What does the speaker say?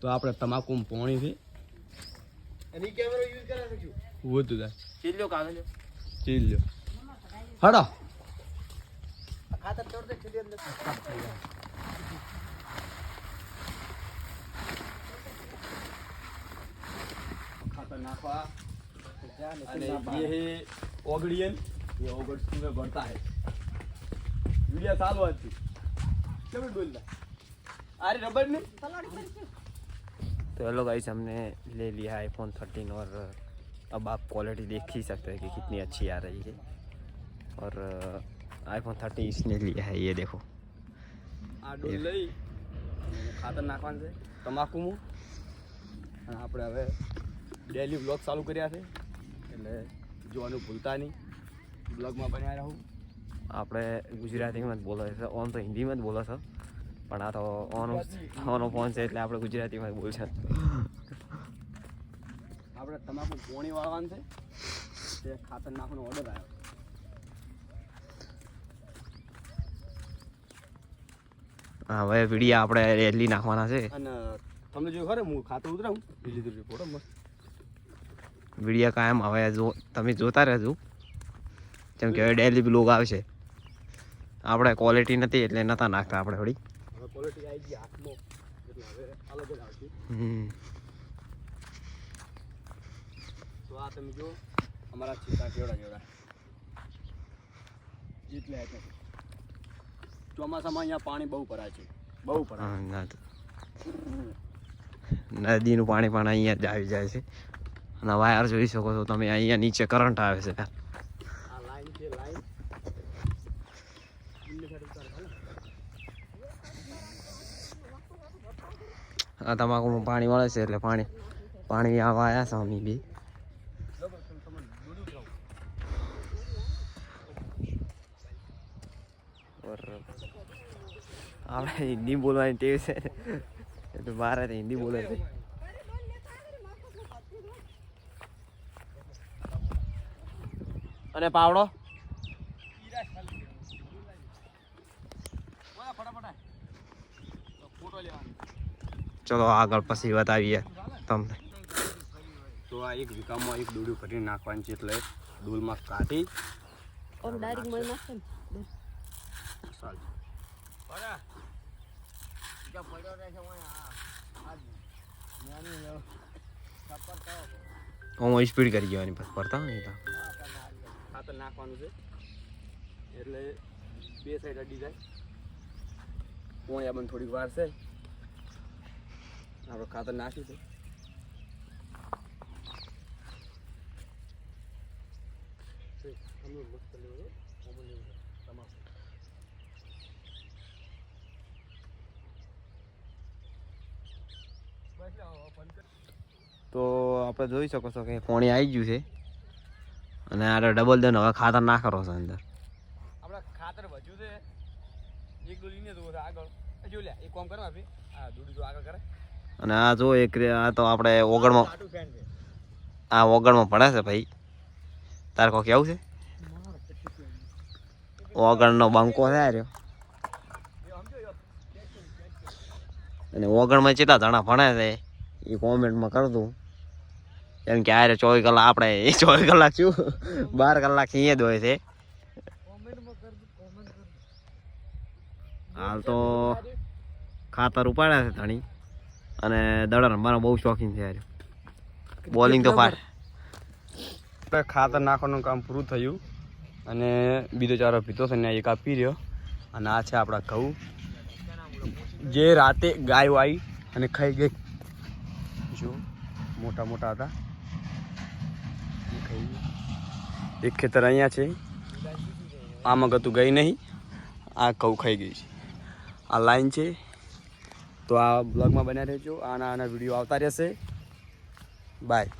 તો આપણે તમાકુ પોણી છે અને કેમેરો યુઝ કરે છે વધુ થાય ચીલ્યો કાગળ ચીલ્યો હડો ખાતર છોડ દે ચીલ્યો અંદર खातर नाखवा ये है ओगड़ियन ये ओगड़ में बढ़ता है वीडियो चालू आती क्या बोलता अरे रबड़ में तो हेलो गाइस हमने ले लिया आईफोन 13 और अब आप क्वालिटी देख ही सकते हैं कि कितनी अच्छी आ रही है और आईफोन 13 इसने लिया है ये देखो आ डोल लई खातर नाखवान છે તમાકુ મુ અને આપણે હવે ડેલી વ્લોગ ચાલુ કર્યા છે એટલે જોવાનું ભૂલતા નહીં વ્લોગમાં બન્યા રહો આપણે ગુજરાતીમાં જ બોલો છો ઓન તો હિન્દીમાં જ બોલો છો પણ આ તો ઓનો ફોન છે એટલે આપણે ગુજરાતીમાં જ બોલશે આપણે તમાકુ પોણી વાળવાનું છે તે ખાતર નાખવાનો ઓર્ડર આવ્યો હા હવે વિડીયો આપણે રેલી નાખવાના છે અને તમને જો ખરે હું ખાતર ઉતરાવું લીધું ફોટો મસ્ત વિડીયો કાયમ હવે જો તમે જોતા રહેજો જેમ કે ડેલી બ્લોગ આવશે આપણે ક્વોલિટી નથી એટલે નતા નાખતા આપણે થોડી હવે ક્વોલિટી આવી ગઈ હાથમાં એટલે હવે અલગ જ આવશે તો આ તમે જો અમારા ચીતા કેવડા જેવડા એટલે ચોમાસામાં અહીંયા પાણી બહુ ભરાય છે બહુ ભરાય નદીનું પાણી પણ અહીંયા જ આવી જાય છે અને વાયર જોઈ શકો છો તમે અહીંયા નીચે કરંટ આવે છે આ લાઈન છે લાઈન આ તમાકુમાં પાણી વળે છે એટલે પાણી આવા આવ્યા છે અમે બી આપણે હિન્દી બોલવાની ટેવ છે એટલે મારે તો હિન્દી બોલે છે અને પાવડો ચલો આગળ પછી બતાવીએ તમને તો આ એક વીઘામાં એક ડોડું ભરીને નાખવાની છે એટલે ડોલમાં કાઢી ડાયરેક્ટ મળી નાખશે ને હું સ્પીડ કરી જવાની બસ પડતા નહીં તો ખાતર નાખવાનું છે એટલે બે સાઈડ અડી જાય પોણી આપણને થોડીક વાર છે આપણે ખાતર નાખ્યું છે તો આપણે જોઈ શકો છો કે પાણી આવી ગયું છે અને આ ડબલ દન હવે ખાતર ના કરો છો અંદર આપણે ખાતર વધ્યું છે એક ડોલી ને જોવો આગળ જો લે એક કામ કરવા આપી આ દૂધ જો આગળ કરે અને આ જો એક આ તો આપણે ઓગણમાં આ ઓગણમાં પડે છે ભાઈ તારે કોઈ કેવું છે ઓગણનો બંકો છે રહ્યો અને ઓગણમાં કેટલા જણા ભણે છે એ કોમેન્ટમાં કરી દઉં એમ કે આરે 24 કલાક આપણે 24 કલાક શું 12 કલાક અહીંયા જ હોય છે હાલ તો ખાતર ઉપાડ્યા છે ધણી અને દડા રમવાનો બહુ શોખીન છે યાર બોલિંગ તો ફાટ ખાતર નાખવાનું કામ પૂરું થયું અને બીજો ચારો પીતો છે ને એક આપી રહ્યો અને આ છે આપણા ઘઉં જે રાતે ગાયો આવી અને ખાઈ ગઈ જો મોટા મોટા હતા એક ખેતર અહીંયા છે આમાં ગતું ગઈ નહીં આ ઘઉં ખાઈ ગઈ છે આ લાઈન છે તો આ બ્લોગમાં બન્યા રહેજો આના વિડીયો આવતા રહેશે બાય.